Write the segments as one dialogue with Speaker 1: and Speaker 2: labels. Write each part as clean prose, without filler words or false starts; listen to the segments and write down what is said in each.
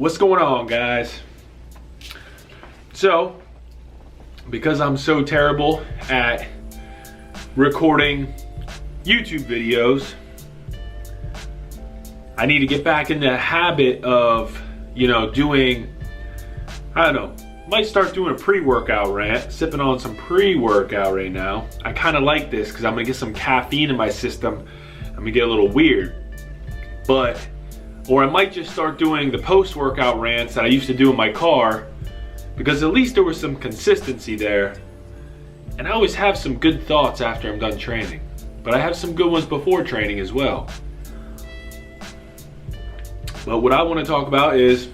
Speaker 1: What's going on, guys? So, because I'm so terrible at recording YouTube videos, I need to get back in the habit of, doing, I don't know, might start doing a pre-workout rant, sipping on some pre-workout right now. I kind of like this because I'm gonna get some caffeine in my system. I'm gonna get a little weird, or I might just start doing the post-workout rants that I used to do in my car, because at least there was some consistency there. And I always have some good thoughts after I'm done training, but I have some good ones before training as well. But what I want to talk about is,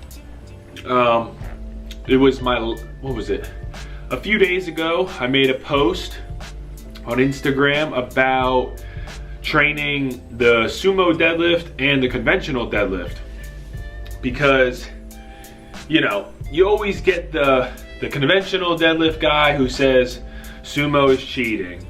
Speaker 1: it was a few days ago, I made a post on Instagram about training the sumo deadlift and the conventional deadlift, because you always get the conventional deadlift guy who says sumo is cheating,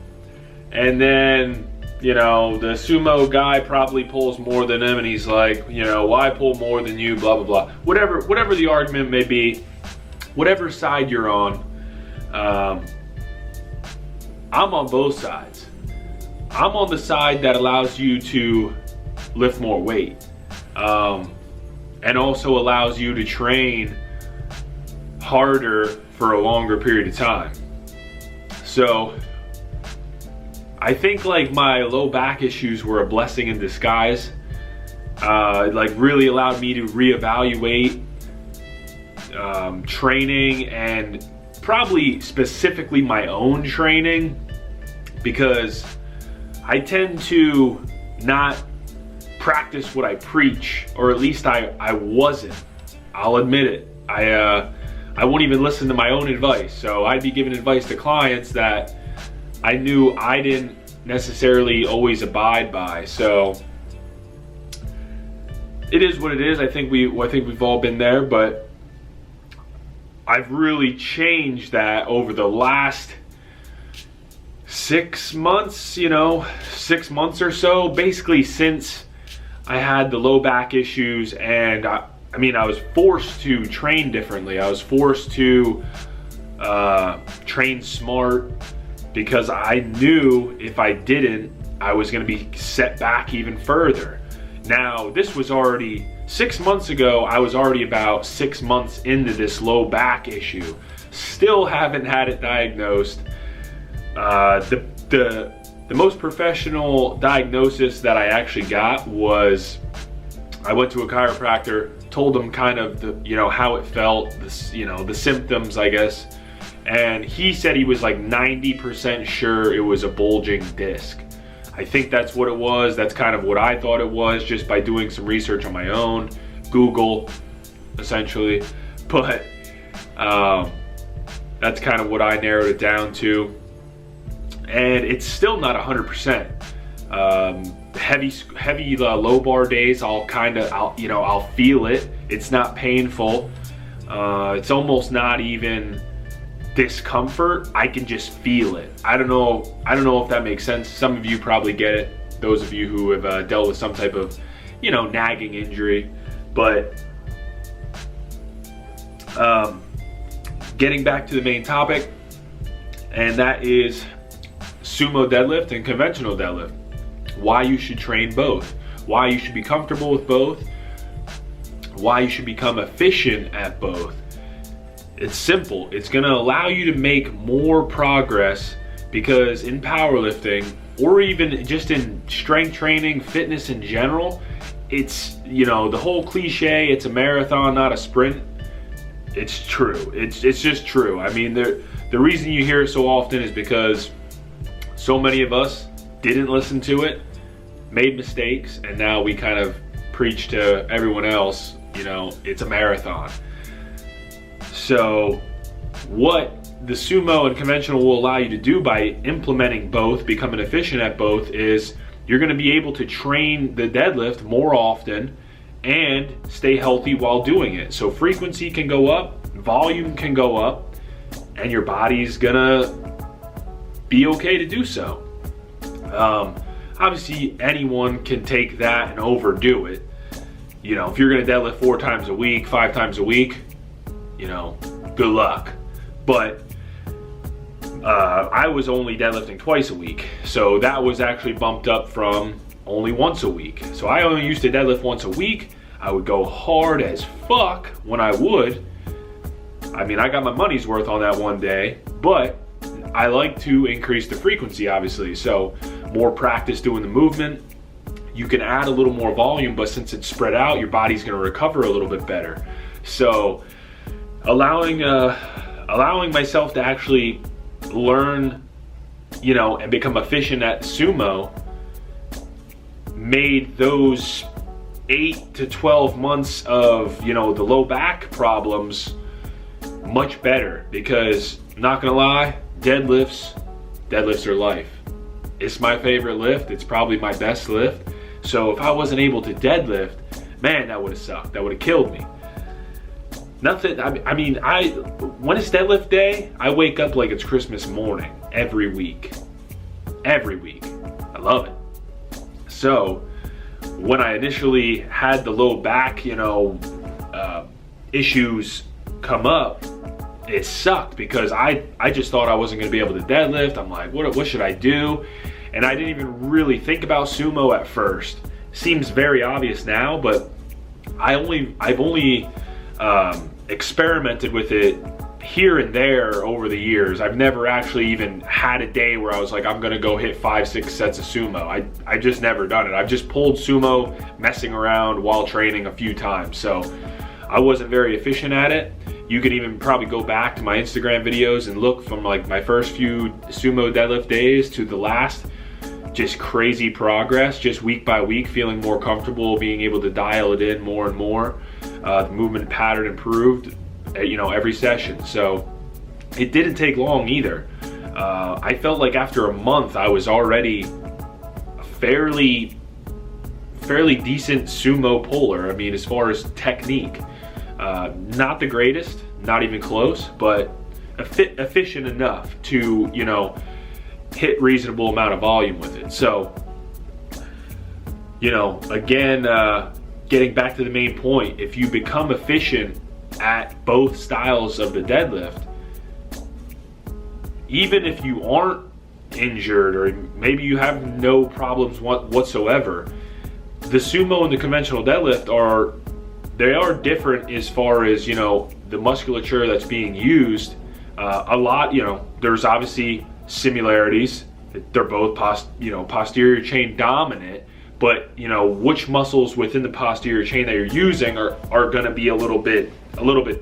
Speaker 1: and then the sumo guy probably pulls more than him and he's like, why pull more than you, blah blah blah, whatever the argument may be, whatever side you're on. I'm on both sides. I'm on the side that allows you to lift more weight, and also allows you to train harder for a longer period of time. So I think like my low back issues were a blessing in disguise. Like really allowed me to reevaluate training, and probably specifically my own training, because I tend to not practice what I preach, or at least I wasn't. I'll admit it. I won't even listen to my own advice. So I'd be giving advice to clients that I knew I didn't necessarily always abide by. So it is what it is. I think we've all been there, but I've really changed that over the last 6 months, 6 months or so, basically since I had the low back issues. And I was forced to train differently. I was forced to train smart, because I knew if I didn't, I was gonna be set back even further. Now, this was already 6 months ago. I was already about 6 months into this low back issue. Still haven't had it diagnosed. The most professional diagnosis that I actually got was, I went to a chiropractor, told him kind of how it felt, the symptoms, I guess, and he said he was like 90% sure it was a bulging disc. I think that's what it was. That's kind of what I thought it was, just by doing some research on my own, Google, essentially. But that's kind of what I narrowed it down to. And it's still not 100%. Heavy low bar days, I'll feel it. It's not painful. It's almost not even discomfort. I can just feel it. I don't know if that makes sense. Some of you probably get it, those of you who have dealt with some type of nagging injury. But getting back to the main topic, and that is sumo deadlift and conventional deadlift. Why you should train both, why you should be comfortable with both, why you should become efficient at both. It's simple. It's gonna allow you to make more progress, because in powerlifting, or even just in strength training, fitness in general, it's, the whole cliche, it's a marathon, not a sprint. It's true. It's just true. I mean, the reason you hear it so often is because so many of us didn't listen to it, made mistakes, and now we kind of preach to everyone else, it's a marathon. So what the sumo and conventional will allow you to do by implementing both, becoming efficient at both, is you're going to be able to train the deadlift more often and stay healthy while doing it. So frequency can go up, volume can go up, and your body's gonna be okay to do so. Obviously anyone can take that and overdo it. you know, if you're gonna deadlift 4 times a week, 5 times a week, you know, good luck. But I was only deadlifting twice a week. So that was actually bumped up from only once a week. So I only used to deadlift once a week. I would go hard as fuck when I would. I mean, I got my money's worth on that one day, but I like to increase the frequency, obviously. So more practice doing the movement. You can add a little more volume, but since it's spread out, your body's gonna recover a little bit better. So allowing myself to actually learn, you know, and become efficient at sumo made those 8 to 12 months of, you know, the low back problems much better, because not gonna lie, deadlifts are life. It's my favorite lift. It's probably my best lift. So if I wasn't able to deadlift, man, that would have sucked. That would have killed me. Nothing, I mean, when it's deadlift day, I wake up like it's Christmas morning every week. Every week. I love it. So when I initially had the low back, you know, issues come up, it sucked because I just thought I wasn't gonna be able to deadlift. I'm like, what should I do? And I didn't even really think about sumo at first. Seems very obvious now, but I've only experimented with it here and there over the years. I've never actually even had a day where I was like, I'm gonna go hit 5-6 sets of sumo. I just never done it. I've just pulled sumo messing around while training a few times. So I wasn't very efficient at it. You can even probably go back to my Instagram videos and look from like my first few sumo deadlift days to the last. Just crazy progress, just week by week, feeling more comfortable, being able to dial it in more and more. The movement pattern improved, you know, every session. So it didn't take long either. I felt like after a month, I was already a fairly decent sumo puller. I mean, as far as technique, not the greatest, not even close, but efficient enough to, you know, hit reasonable amount of volume with it. So, you know, again, getting back to the main point, if you become efficient at both styles of the deadlift, even if you aren't injured or maybe you have no problems whatsoever, the sumo and the conventional deadlift are different as far as, you know, the musculature that's being used. A lot, you know, there's obviously similarities. They're both posterior chain dominant, but you know, which muscles within the posterior chain that you're using are going to be a little bit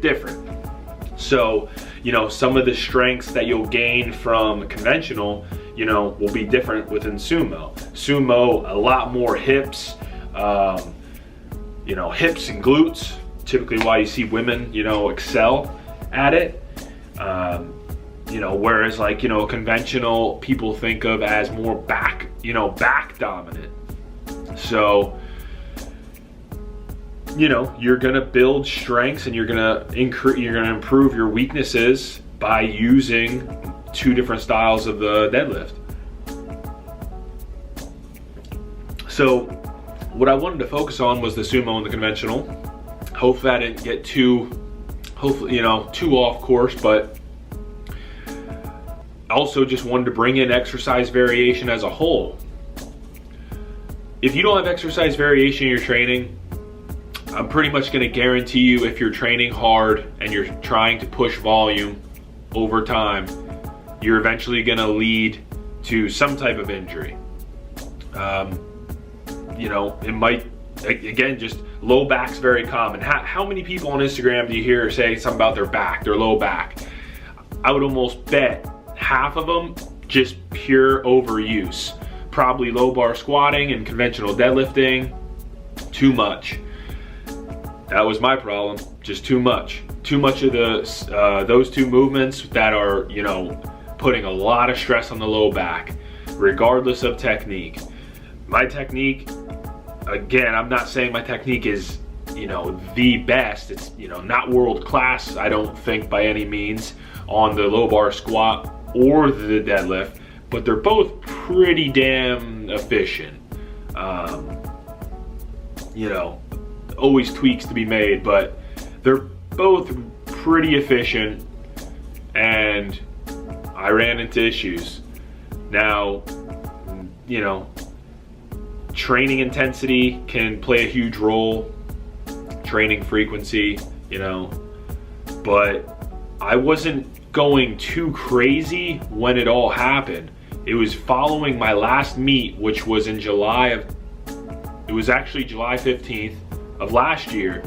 Speaker 1: different. So, you know, some of the strengths that you'll gain from conventional, you know, will be different within sumo. Sumo, a lot more hips, you know, hips and glutes, typically why you see women, you know, excel at it. You know, whereas like, you know, conventional people think of as more back, you know, back dominant. So, you know, you're gonna build strengths and you're gonna improve your weaknesses by using 2 different styles of the deadlift. So what I wanted to focus on was the sumo and the conventional. Hopefully I didn't get too off course, but also just wanted to bring in exercise variation as a whole. If you don't have exercise variation in your training, I'm pretty much going to guarantee you, if you're training hard and you're trying to push volume over time, you're eventually going to lead to some type of injury. You know, it might, again, just low back's very common. How many people on Instagram do you hear say something about their low back? I would almost bet half of them just pure overuse. Probably low bar squatting and conventional deadlifting, too much. That was my problem, just too much. Too much of those 2 movements that are, you know, putting a lot of stress on the low back, regardless of technique. My technique, again, I'm not saying my technique is, you know, the best. It's, you know, not world class, I don't think, by any means, on the low bar squat or the deadlift, but they're both pretty damn efficient. You know, always tweaks to be made, but they're both pretty efficient, and I ran into issues. Now, you know, training intensity can play a huge role, training frequency, you know, but I wasn't going too crazy when it all happened. It was following my last meet, which was in it was actually July 15th of last year,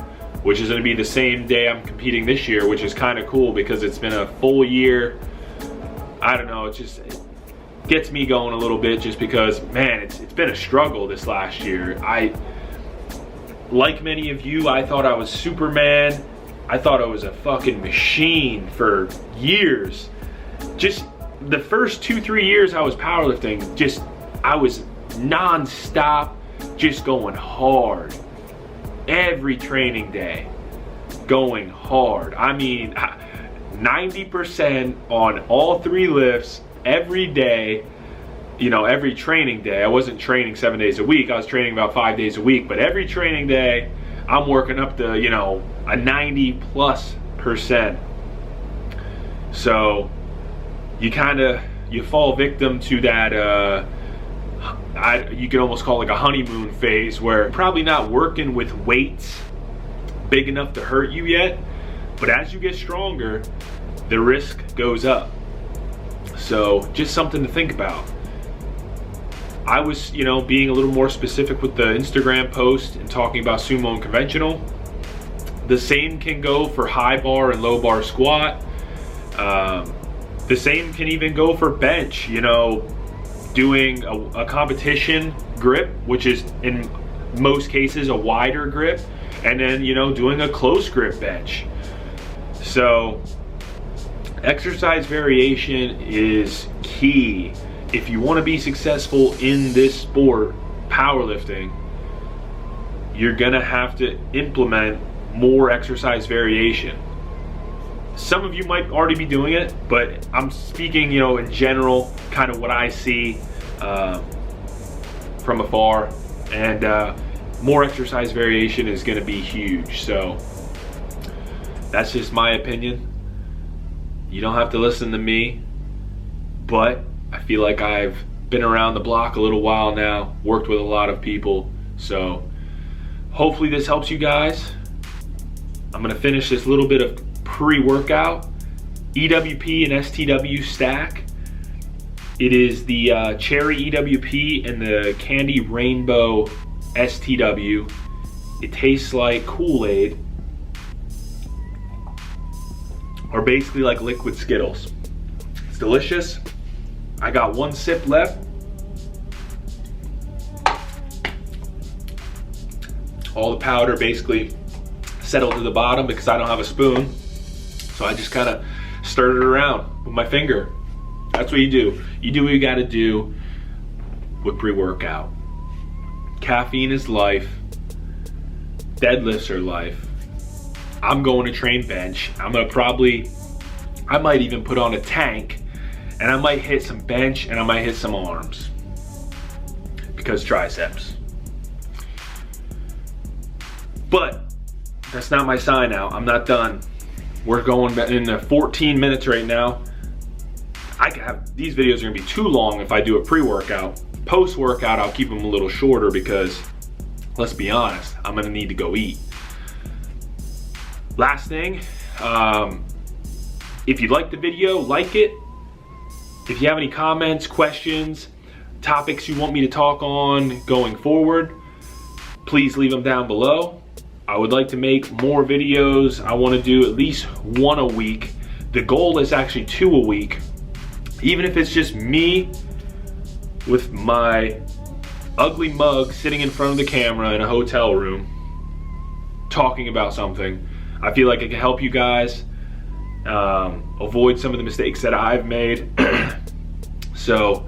Speaker 1: which is gonna be the same day I'm competing this year, which is kind of cool because it's been a full year. I don't know, it gets me going a little bit just because, man, it's been a struggle this last year. Like many of you, I thought I was Superman. I thought I was a fucking machine for years. Just the first 2-3 years I was powerlifting, I was non-stop, just going hard. Every training day, going hard. I mean, 90% on all 3 lifts, every day, you know, every training day. I wasn't training 7 days a week, I was training about 5 days a week, but every training day, I'm working up to, you know, a 90+%. So, you fall victim to that, you could almost call it like a honeymoon phase, where you're probably not working with weights big enough to hurt you yet, but as you get stronger, the risk goes up. So just something to think about. I was, you know, being a little more specific with the Instagram post and talking about sumo and conventional. The same can go for high bar and low bar squat. The same can even go for bench, you know, doing a competition grip, which is in most cases a wider grip, and then, you know, doing a close grip bench. So exercise variation is key. If you want to be successful in this sport, powerlifting, you're gonna have to implement more exercise variation. Some of you might already be doing it, but I'm speaking, you know, in general, kind of what I see from afar, and more exercise variation is gonna be huge. So that's just my opinion. You don't have to listen to me, but I feel like I've been around the block a little while now, worked with a lot of people, so hopefully this helps you guys. I'm gonna finish this little bit of pre-workout, EWP and STW stack. It is the cherry EWP and the candy rainbow STW. It tastes like Kool-Aid, or basically like liquid Skittles. It's delicious. I got 1 sip left. All the powder basically settled to the bottom because I don't have a spoon. So I just kind of stirred it around with my finger. That's what you do. You do what you gotta do with pre-workout. Caffeine is life. Deadlifts are life. I'm going to train bench. I might even put on a tank, and I might hit some bench, and I might hit some arms, because triceps. But that's not my sign out. I'm not done. We're going in 14 minutes right now. These videos are gonna be too long if I do a pre-workout. Post-workout, I'll keep them a little shorter because, let's be honest, I'm gonna need to go eat. Last thing, if you like the video, like it. If you have any comments, questions, topics you want me to talk on going forward, please leave them down below. I would like to make more videos. I want to do at least 1 a week. The goal is actually 2 a week. Even if it's just me with my ugly mug sitting in front of the camera in a hotel room talking about something. I feel like it can help you guys avoid some of the mistakes that I've made. So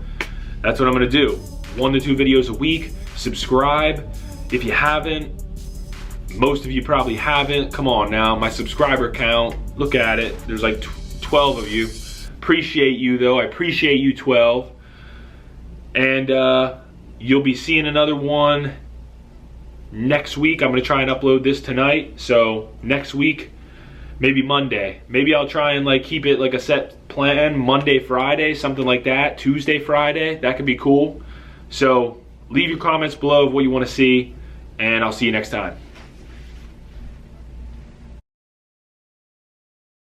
Speaker 1: that's what I'm gonna do. 1 to 2 videos a week. Subscribe if you haven't. Most of you probably haven't. Come on now, my subscriber count, look at it. There's like 12 of you. Appreciate you though, I appreciate you 12. And you'll be seeing another one Next week, I'm gonna try and upload this tonight. So next week, maybe Monday. Maybe I'll try and like keep it like a set plan, Monday, Friday, something like that, Tuesday, Friday. That could be cool. So leave your comments below of what you wanna see, and I'll see you next time.